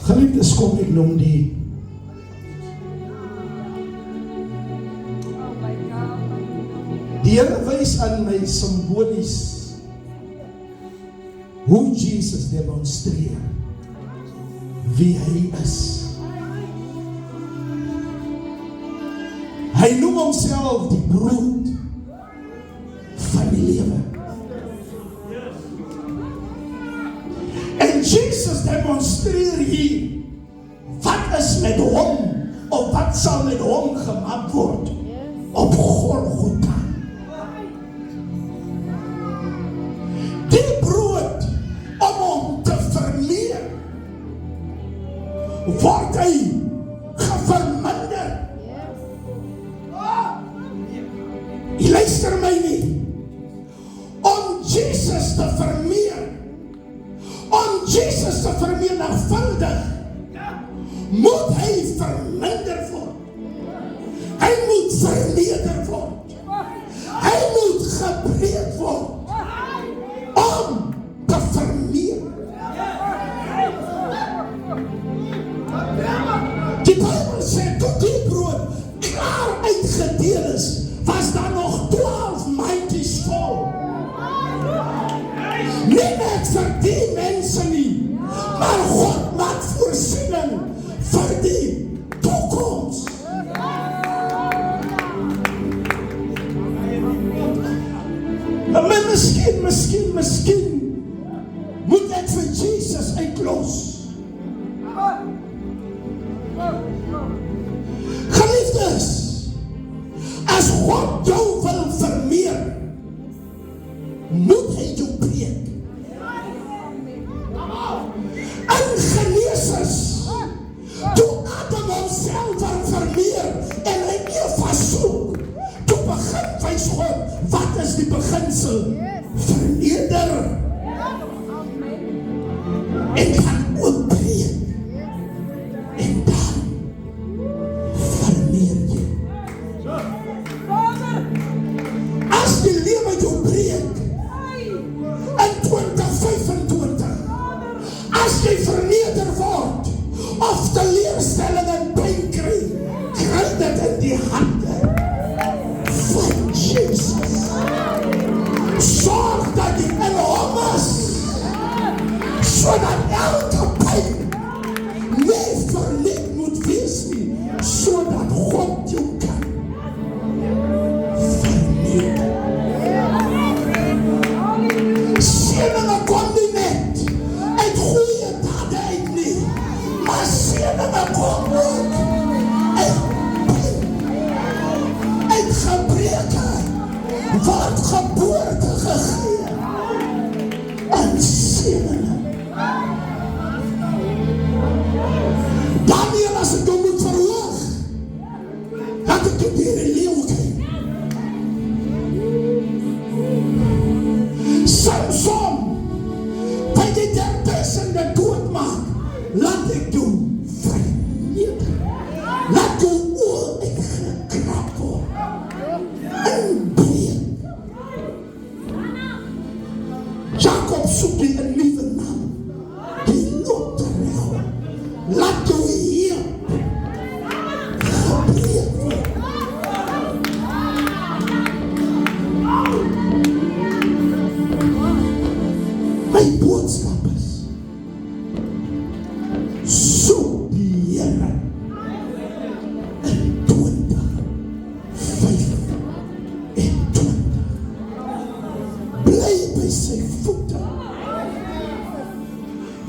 Geliefdes, kom ek noem die Here wys aan my simbolies hoe Jesus demonstreer wie hy is. Hy noem homself die brood van die lewe. En Jesus demonstreer hier wat is met hom of wat sal met hom gemaak word op Golgotha. Die brood om hom te vermeer word hy geverminder. Jy luister my nie. Om Jesus te vermeer, om Jesus te vermenigvuldig, moet hy verminder word. Hy moet verneder word. Hy moet gebreek word om te vermeer. Die Bijbel sê, toe die brood klaar uitgedeel is, was daar nog 12 mandjies vol. Nie net vir die mense nie, maar God maak voorsiening vir die toekoms. Maar miskien moet ek vir Jesus uitlos. Geliefdes, as God jou wil vermeer, moet hy jou breek. In Genesis, toe Adam homself wil vermeer en hy Eva soek, toe begin wys God, wat is die beginsel? Verneder. En dan oopbreek. En dan vermeer jy. As die lewe jou breek in 2025, as jy verneder word of teleurstelling en pyn kry, kry dit in die hande van Jesus. Sorg dat jy in hom is, sodat elke pyn nie verled moet wees nie, sodat God jou kan verneem. Seninge kom nie net uit goeie dade uit nie, maar seninge kom ook uit gebreke word geboorte gegee aan seninge. Daniel, as ek jou moet verhoog, dat ek jou dier die leeuw kry. Samson, by die 10.000 doodmaak, laat ek jou verneder. Laat jou oor uitgekrap word. Inbreek. Jacob soek die een nuwe naam. Die loop terecht. Laat jou hier gebreek word. My boodskap is, soek die Here in 2025. Bly by sy voete.